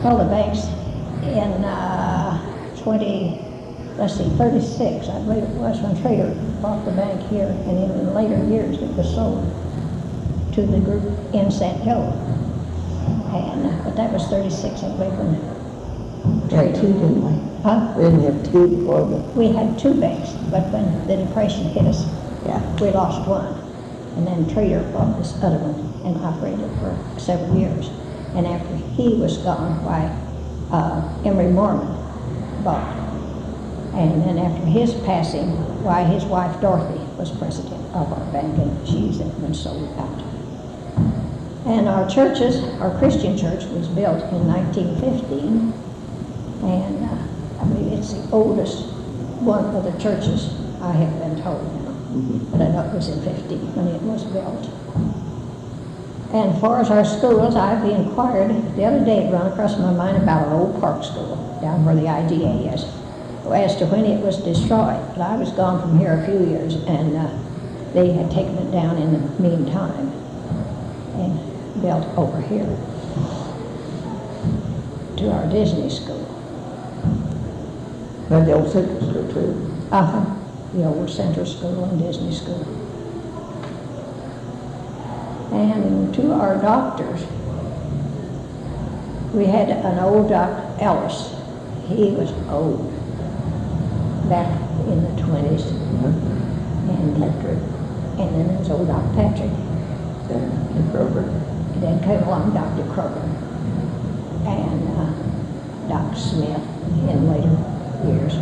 Well, the bank's in 36, I believe it was, when Trader bought the bank here, and in later years it was sold to the group in St. Joe. And but that was 36, I believe, when We had two, didn't we? Huh? We didn't have two before the, We had two banks, but when the Depression hit us, yeah. we lost one. And then Trader bought this other one and operated it for several years. And after he was gone, Emory Mormon bought. And then after his passing, his wife Dorothy was president of our bank, and she's been sold out. And our churches, our Christian church was built in 1915, and I believe it's the oldest one of the churches, I have been told now. But I know it was in 15 when it was built. And as far as our schools, I've inquired, the other day it ran across my mind about our old park school down where the IGA is, as to when it was destroyed. But I was gone from here a few years, and they had taken it down in the meantime and built over here to our Disney school. But the old Central School too. The old Central School and Disney School. And to our doctors, we had an old Dr. Ellis. He was old, back in the 20s. And Patrick. And then there was old Dr. Patrick. And Kroger. And then came along Dr. Kroger and Dr. Smith in later years.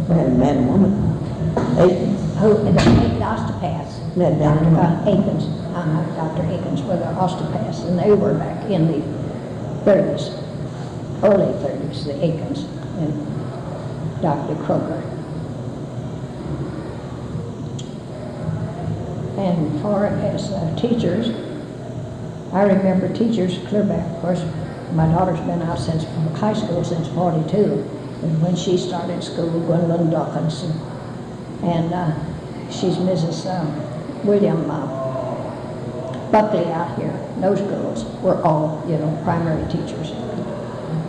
We had a man and woman. Aikens. And the osteopaths. Man and woman. Aikens, Dr. Aikens were the osteopaths, and they were back in the 30s, early 30s, the Aikens and Dr. Kroger. And as far as teachers, I remember teachers clear back. Of course, my daughter's been out since high school since 42. And when she started school, Gwendolyn Dawkins, and she's Mrs. William Buckley out here. Those girls were all, primary teachers.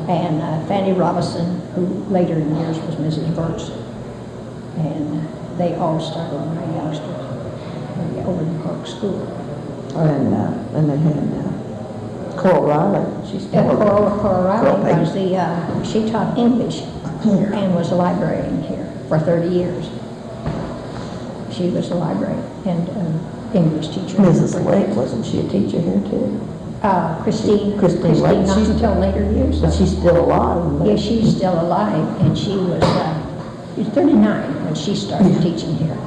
And Fanny Robinson, who later in years was Mrs. Burt's. And they all started when I youngsters in the Overland Park School. And they had Coral Riley. She's still Coral Riley was she taught English here and was a librarian here for 30 years. She was a librarian and English teacher. Mrs. Lake, wasn't she a teacher here too? Christine Lake. Not until later years. But she's still alive. Yeah, she's still alive, and she was 39 when she started teaching here.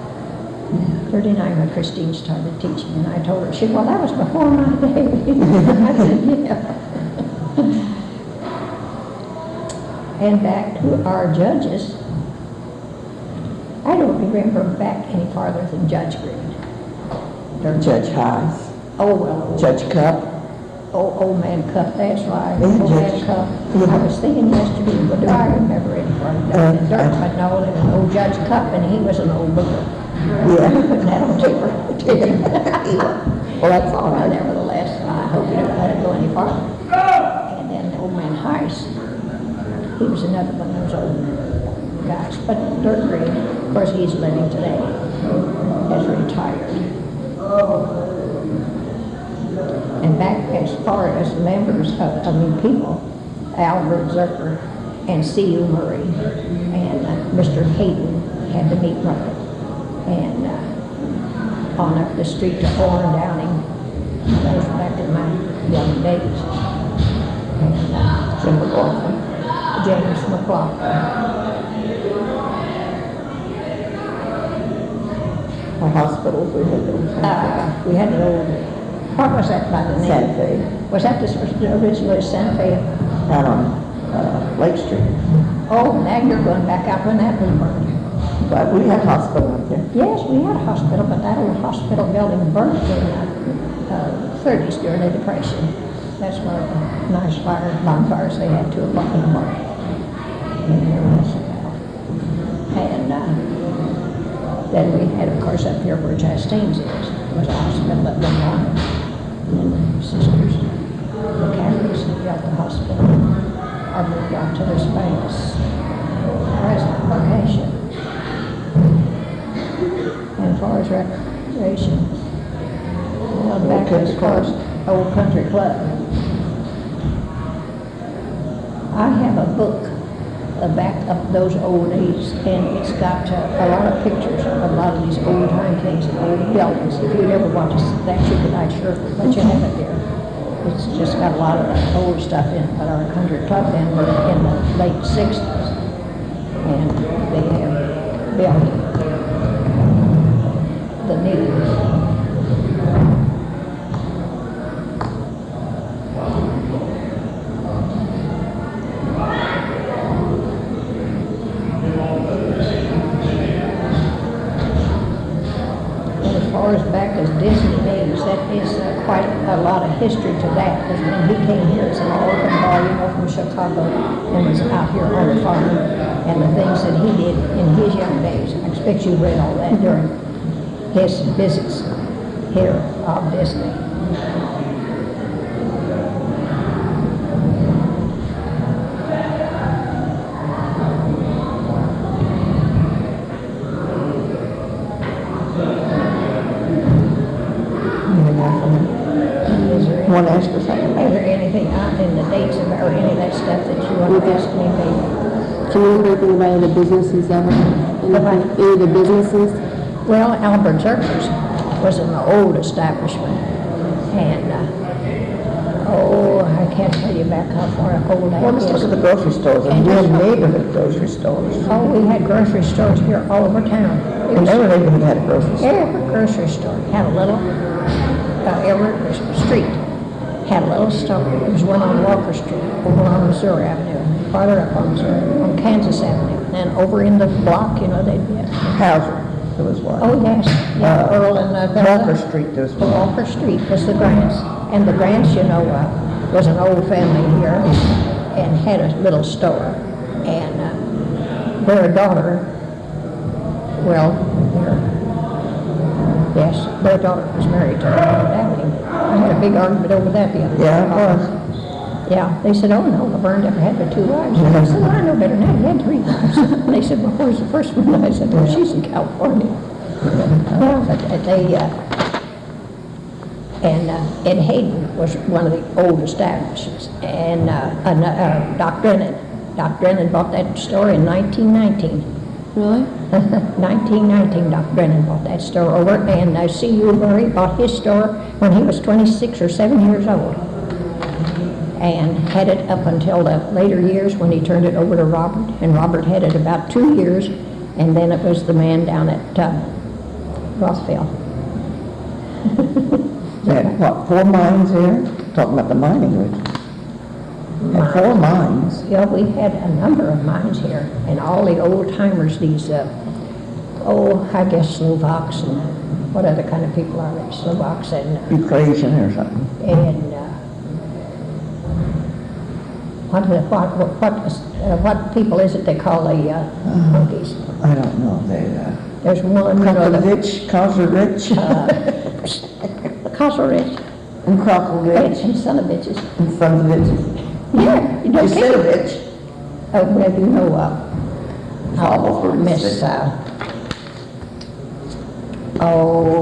39 when Christine started teaching, and I told her, she said, well, that was before my day. I said, yeah. And back to our judges, I don't remember back any farther than Judge Green. Judge Highs. Oh, well. Judge Cup. Oh, Old Man Cup, that's right. Yeah, Old Judge. Man Cup. Yeah. I was thinking yesterday, but do I remember any farther than Dartmouth? No, there was old Judge Cup, and he was an old booger. Yeah. Putting that on taper. Well, that's all Well, right. nevertheless, I hope you don't let it go any farther. And then Old Man Heiss, he was another one of those old guys. But Dirk Green, of course, he's living today, has retired. And back as far as members people, Albert Zucker and C.U. Murray and Mr. Hayden had the meat market. And on up the street to Orr and Downing, that was back in my young days. And Jim McLaughlin. James McLaughlin. Our hospitals, we had those. We had the old, what was that by the name? Santa Fe. Was that originally Santa Fe? Out on Lake Street. Oh, now you're going back out when that was burned. But we had a hospital up there. Yes, we had a hospital, but that old hospital building burnt in the 30s during the Depression. That's one of the nice bonfires they had 2 o'clock in the morning. And then we had, of course, up here where Chastain's was a hospital that went on. And the sisters, the Catholics, built the hospital back to this famous present location. And as far as recreation, back as far as Old Country Club. I have a book back of those old days, and it's got a lot of pictures of a lot of these old time things and old buildings. If you'd ever want to see that, you could, I'd sure let you have it there. It's just got a lot of that old stuff in it, but our country club then were in the late 60s, and they have built the new. As back as Disney days, that is quite a lot of history to that, because when he came here as an orphan boy, from Chicago, and was out here on the farm, and the things that he did in his young days. I expect you read all that during his visits here of Disney. Want to ask her something? Is there anything out in the dates of, or any of that stuff that you want to ask me? Do you remember anything about any of the businesses ever? Any of the businesses? Well, Albert Zerker's was an old establishment, and I can't tell you back how far old that Well, let's look at the grocery stores, and real neighborhood grocery stores. Oh, we had grocery stores here all over town. And every neighborhood had a grocery store. Every grocery store had a little, every street had a little store. There was one on Walker Street, over on Missouri Avenue, farther up on Missouri, on Kansas Avenue, and over in the block, they'd be at. Hauser, there was one. Oh, yes, yeah, Earl and Walker Street, there was the one. Walker Street was the Grants, and the Grants, was an old family here, and had a little store, and their daughter, their daughter was married to Avenue. I had a big argument over that the other day. Yeah, it was. Yeah, they said, oh no, Laverne never had but 2 wives. And I said, well, I know better than that, he had 3 wives. And they said, well, where's the first one? And I said, well, she's in California. Well, but and Hayden was one of the old establishments. And Doc Drennan bought that store in 1919. Really? 1919, Doc Brennan bought that store over, and C.U. Murray bought his store when he was 26 or 7 years old, and had it up until the later years when he turned it over to Robert, and Robert had it about 2 years, and then it was the man down at Rothville. Had what, 4 mines here? Talking about the mining, Richard. Had 4 mines. Yeah, we had a number of mines here, and all the old timers, these, I guess Slovaks, and what other kind of people are they? Slovaks and Ukrainian or something. what people is it they call the monkeys? I don't know. There's one, Krokovich, Kozerovich, Kozerovich, and Krokovich, and son of bitches. and Sonsovich. Yeah, you know, Yasinovich. oh, well, Miss,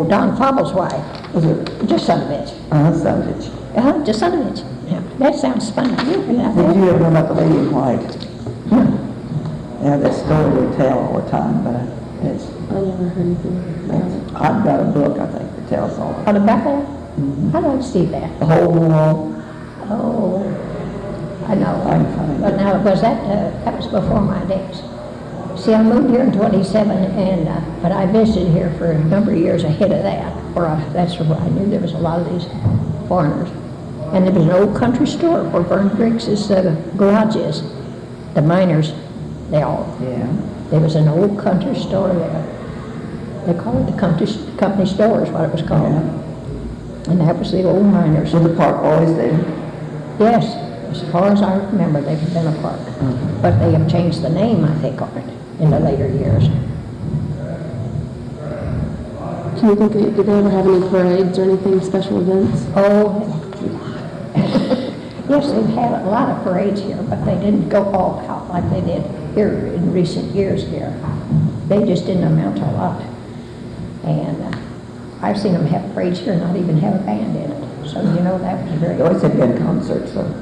Don Fable's wife. Was it? Just son of bitch. Sonsovich. Just son of bitch. Yeah, that sounds funny. Did you ever know about the lady in white? Yeah, that story we tell all the time, but it's. I never heard anything about it. I've got a book, I think, that tells all On the back of it? How do I see that? the whole wall. Oh, I know. I can find But it. now, was that was before my days. See, I moved here in 27, and but I visited here for a number of years ahead of that. That's where I knew there was a lot of these foreigners. And there was an old country store where Vern Griggs' garage is. The miners, Yeah. there was an old country store there. They call it the company store is what it was called. Yeah. And that was the old miners. Was the park always there? Yes, as far as I remember, they've been a park. But they have changed the name, I think, on it in the later years. Do you think, did they ever have any parades or anything, special events? Oh, Yes, they've had a lot of parades here, but they didn't go all out like they did here in recent years here. They just didn't amount to a lot. And I've seen them have parades here, not even have a band in it. So, you know, that was very... They always had band concerts, though.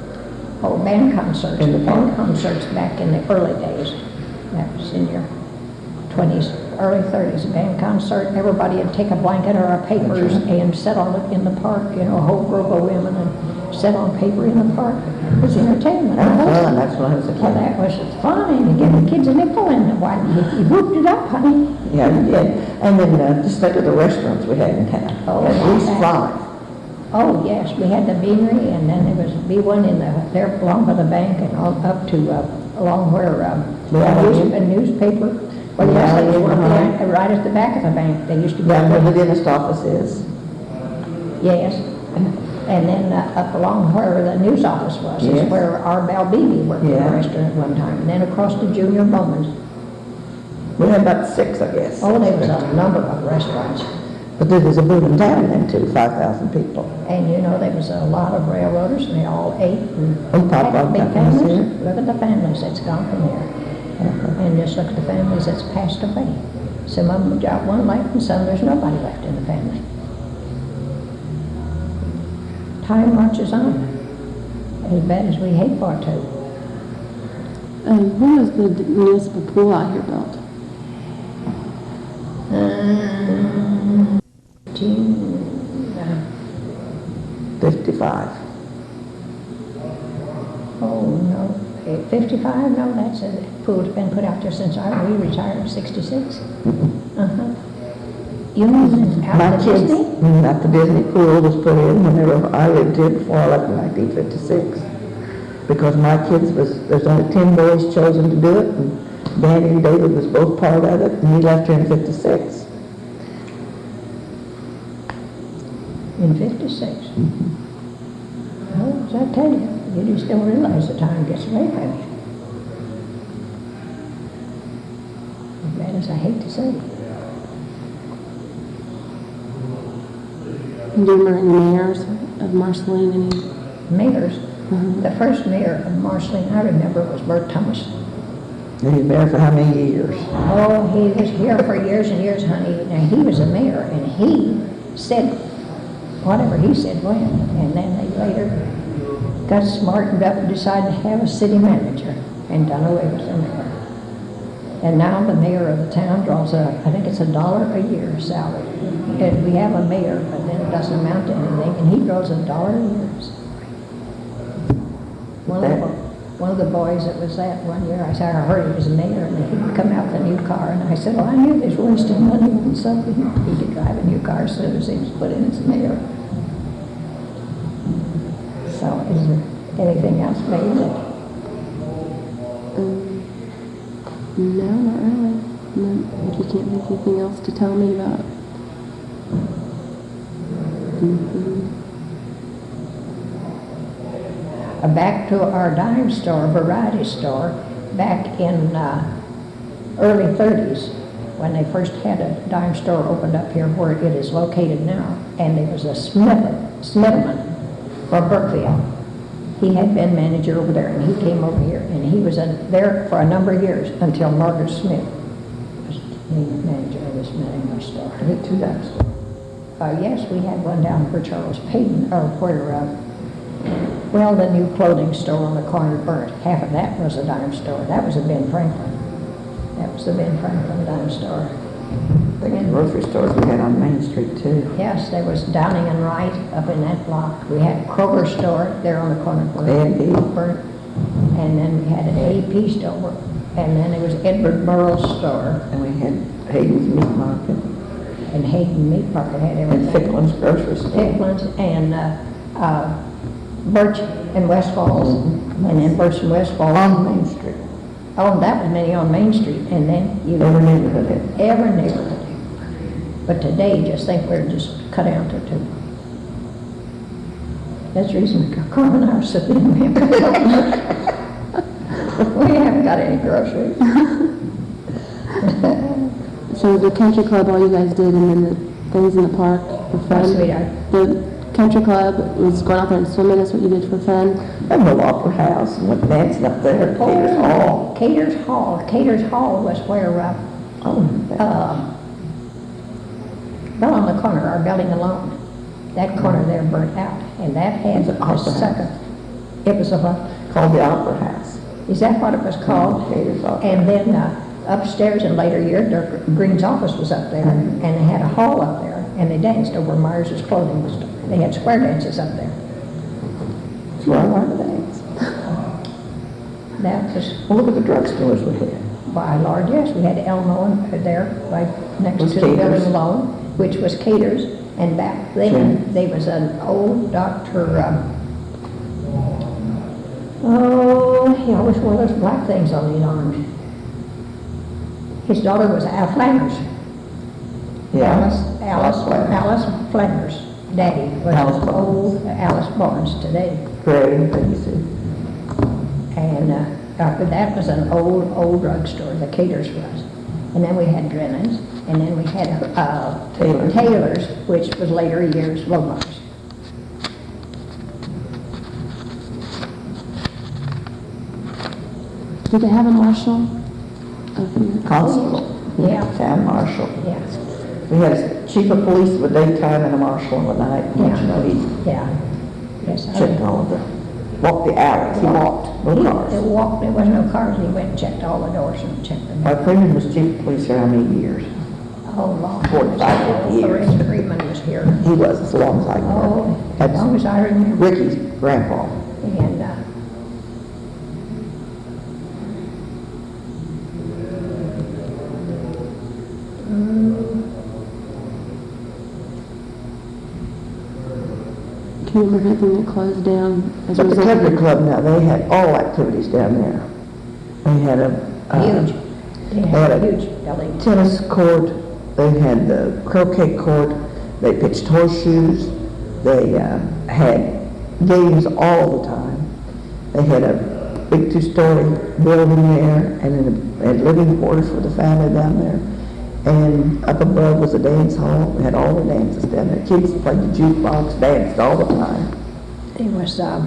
Oh, band concerts. In the band park. concerts back in the early days. That was in your 20s, early 30s, a band concert. Everybody would take a blanket or a papers and sit on it in the park, you know, a whole group of women and sit on paper in the park. It was entertainment. That was fun, that's when I was a Well, kid. that was fun, and you give the kids a nickel, and why, you whooped it up, honey. Yeah, you did. And then just think of the restaurants we had in town. Oh, At least that. 5. Oh, yes, we had the Beanery, and then there was B1 in there along by the bank and all up to, along where, a newspaper. Well, yes, there was one right at the back of the bank, they used to be. Down where the dentist office is. Yes, and then up along where the news office was, is Yes. where our Beebe worked in the Yeah. restaurant at one time, and then across to Junior Bowman's. We had about 6, I guess. Oh, there was a number of restaurants. But there was a booming town then too, 5,000 people. And you know, there was a lot of railroaders, and they all ate and Oh, Papa, had big that was families. here. Look at the families that's gone from there. And just look at the families that's passed away. Some of them got one left, and some there's nobody left in the family. Time marches on, as bad as we hate for it to. When was the municipal pool out here built? 55. Oh, no, 55? No, that's a pool's been put out there since we retired in 66. Uh-huh. You mean My out the kids, Disney? not the Disney pool was put in whenever I lived here before I left in 1956. Because my kids there's only 10 boys chosen to do it, and Danny and David was both part of it, and he left here in 56. In 56. Well, as I tell you, you just don't realize the time gets away from you. As bad as I hate to say it. Do you remember any mayors of Marceline? Any? Mayors, the first mayor of Marceline I remember was Bert Thomas. And he was mayor for how many years? Oh, he was here for years and years, honey. Now, he was a mayor, and he said whatever he said went. And then they later got smartened up and decided to have a city manager and done away with the mayor. And now the mayor of the town draws I think it's $1 a year salary. And we have a mayor, but then it doesn't amount to anything, and he draws $1 a year salary. One of the boys that was that one year, I said, I heard he was a mayor, and he'd come out with a new car, and I said, well, I knew they was wasting money on something. He could drive a new car as soon as he was put in as mayor. So, is there anything else, maybe? No, not really. No, you can't think of anything else to tell me about. Back to our dime store, variety store, back in early 30s, when they first had a dime store opened up here where it is located now, and there was a Smithman from Brookville. He had been manager over there, and he came over here, and he was there for a number of years until Margaret Smith was the manager of this dime store. I had 2 dime stores. Yes, we had one down where Charles Payton, or where, well, the new clothing store on the corner burnt. Half of that was a dime store. That was a Ben Franklin. That was the Ben Franklin dime store. The grocery stores we had on Main Street too. Yes, there was Downing and Wright up in that block. We had Kroger store there on the corner where A&P. burnt. And then we had an AP store. And then there was Edward Burroughs store. And we had Hayden's Meat Market. And Hayden Meat Market had everything. And Ficklin's grocery store. Ficklin's and Birch and West Falls. And then Birch and West Falls. On Main Street. Oh, that was many on Main Street. And then you... Every neighborhood had. Every neighborhood. But today, just think we're just cut down to 2. That's the reason Carl and I are sitting in there. We haven't got any groceries. So the country club, all you guys did, and then the things in the park were fun. Oh, sweetheart. The country club, was going out there and swimming, that's what you did for fun. And the Opera House, and went dancing up there at Cater's Hall. Cater's Hall. Cater's Hall was where, Oh, well, on the corner, our building alone. That corner there burnt out, and that had Was it a Opera House? second. It was a what? called the Opera House. Is that what it was called? Cater's Opera. And then upstairs in later years, Dr. Green's office was up there, and they had a hall up there, and they danced over Myers's clothing store. They had square dances up there. That's where I learned to dance. That was, Well, look at the drugstores we had. by and large, yes, we had Elmo there, right next Was to the Cater's. building alone, which was Cater's, and back then, there was an old Dr. He always wore those black things on his arms. His daughter was Al Flanders. Alice Flanders. Daddy was Alice old Alice Barnes today. Great, thank you. And that was an old drugstore, the Cater's was. And then we had Drennan's, and then we had Taylor's, which was later years Lomar's. Did they have a marshal up here? Constable. Yeah. Town marshal. Yes, We had a chief of police for daytime and a marshal at night. Yeah. You know, he yeah. Yes, I checked all of walked the alleys. He walked, no cars. There was no cars, he went and checked all the doors and checked them. My Freeman was chief of police here how many years? Oh, long. 45 years. Lorenzo Freeman was here. He was as long as I can Oh, remember. as long as I remember. Ricky's grandpa. And, Can you remember anything that closed down as a But the result of country it? club now, they had all activities down there. They had huge. They had had a a huge building. tennis court, they had the croquet court, they pitched horseshoes, they had games all the time. They had a big two-story building there, and then had living quarters for the family down there. And up above was a dance hall, we had all the dances down there. Kids played the jukebox, danced all the time. There was, that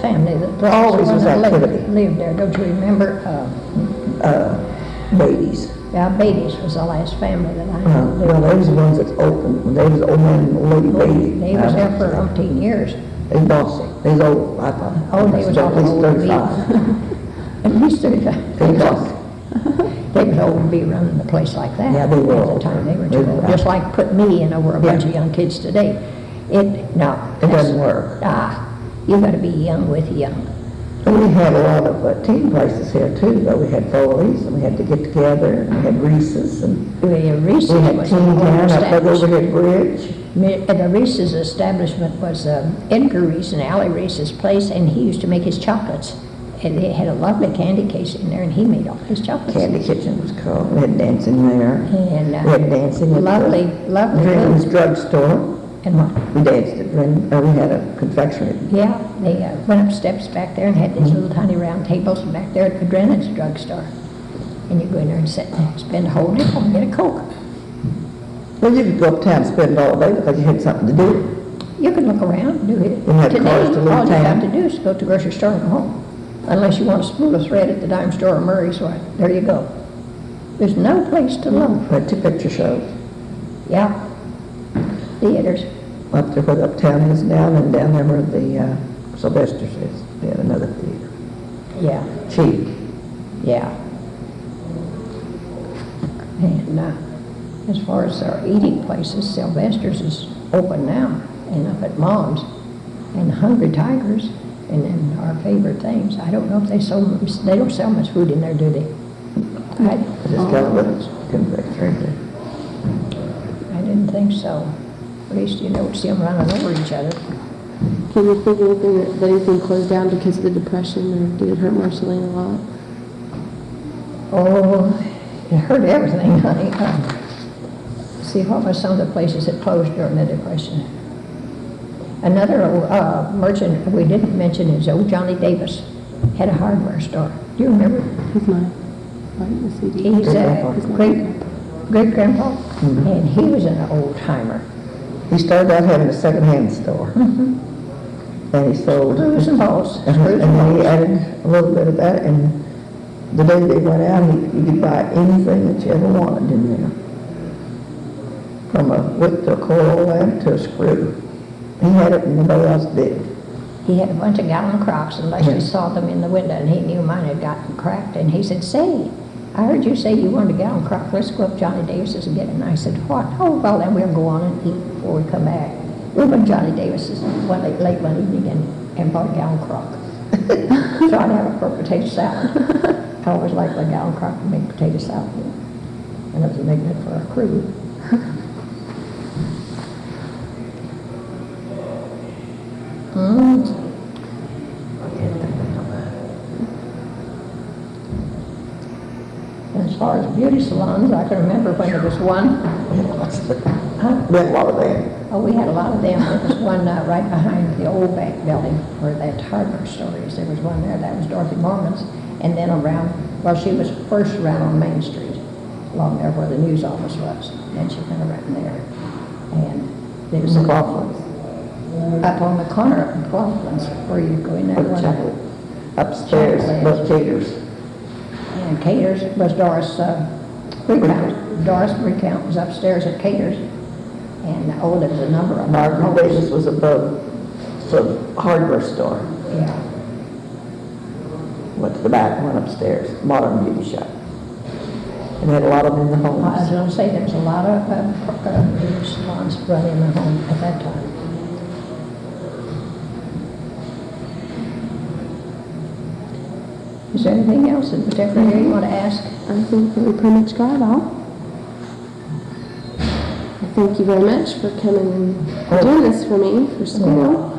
family that There always was activity. lived there. Don't you remember? Ladies. Yeah, Beatty's was the last family that I knew. Well, they was the ones that's open, they was old man and old lady Beatty. They was there for umpteen years. They bossy, they was old, I thought. Oh, they was At all least old. 35. At least 35. They bossy. They was old to be running the place like that. Yeah, they were At the old. time, they were They too were old. right. Just like put me in over a bunch Yeah. of young kids today. It doesn't work. You gotta be young with young. And we had a lot of teen places here too, though. We had Foley's, and we had to get together, and we had Reese's, and Reese's we had was Teen an Town old up by the establishment. overhead bridge. And the Reese's establishment was Edgar Reese and Allie Reese's place, and he used to make his chocolates. And they had a lovely candy case in there, and he made all his chocolates. Candy Kitchen was called. We had dancing there. And We had dancing at lovely Dren's food. drugstore. And what? We danced at Dren, we had a confectionery. Yeah, they went up steps back there and had these little tiny round tables back there at the Drennan's drugstore. And you go in there and sit and spend a whole day and get a Coke. Well, you could go uptown and spend all day because you had something to do. You can look around and do it. We had Today, cars to leave all you town. have to do is go to the grocery store and go home. Unless you want to spool a thread at the dime store or Murray's, well, there you go. There's no place to look. We had two picture shows. Yeah. Theaters. Up there where the uptown is now, and down there where the Sylvester's is. We had another theater. Yeah. Cheap. Yeah. And as far as our eating places, Sylvester's is open now, and up at Mom's, and Hungry Tigers, and then our favorite things. I don't know if they don't sell much food in there, do they? I just got a little confectionery there. I didn't think so. At least you don't see them running over each other. Can you think of anything that anything closed down because of the Depression, or did it hurt Marceline a lot? Oh, it hurt everything, honey. See, what was some of the places that closed during the Depression? Another merchant we didn't mention is old Johnny Davis. Had a hardware store. Do you remember? He's mine. Right in the CD. He's a great grandpa, Mm-hmm. and he was an old timer. He started out having a secondhand store. And he sold. Screws and bolts. And then he added a little bit of that, and the day they went out, you could buy anything that you ever wanted in there. From a whip to a coil lamp to a screw. He had it and nobody else did. He had a bunch of gallon crocks, and Leslie Yeah. saw them in the window, and he knew mine had gotten cracked, and he said, "Say, I heard you say you wanted a gallon crock. Let's go up Johnny Davis's and get it." And I said, "What?" "Oh, well, then we'll go on and eat before we come back." We went to Johnny Davis's late one evening and bought a gallon crock. So I'd have it for potato salad. I always liked my gallon crock to make potato salad with. And I was making it for a crew. And as far as beauty salons, I can remember when there was one. We had a lot of them. Oh, we had a lot of them. There was one right behind the old bank building where that hardware store is. There was one there. That was Dorothy Mormon's. And then around, well, she was first around on Main Street, along there where the news office was. Then she went around there. And there was McLaughlin's. up on the corner of McLaughlin's where you go in there. Chocolate. Upstairs, but Caters. And Caters was Doris Recount. Doris Recount was upstairs at Caters. And oh, there was a number of them. Margaret Davis was above the hardware store. Yeah. Went to the back, went upstairs, modern beauty shop. And had a lot of them in the I was homes. going to say there was a lot of beauty salons run in the home at that time. Is there anything else in particular you want to ask? I think that we pretty much got it all. Thank you very much for coming and doing this for me for school.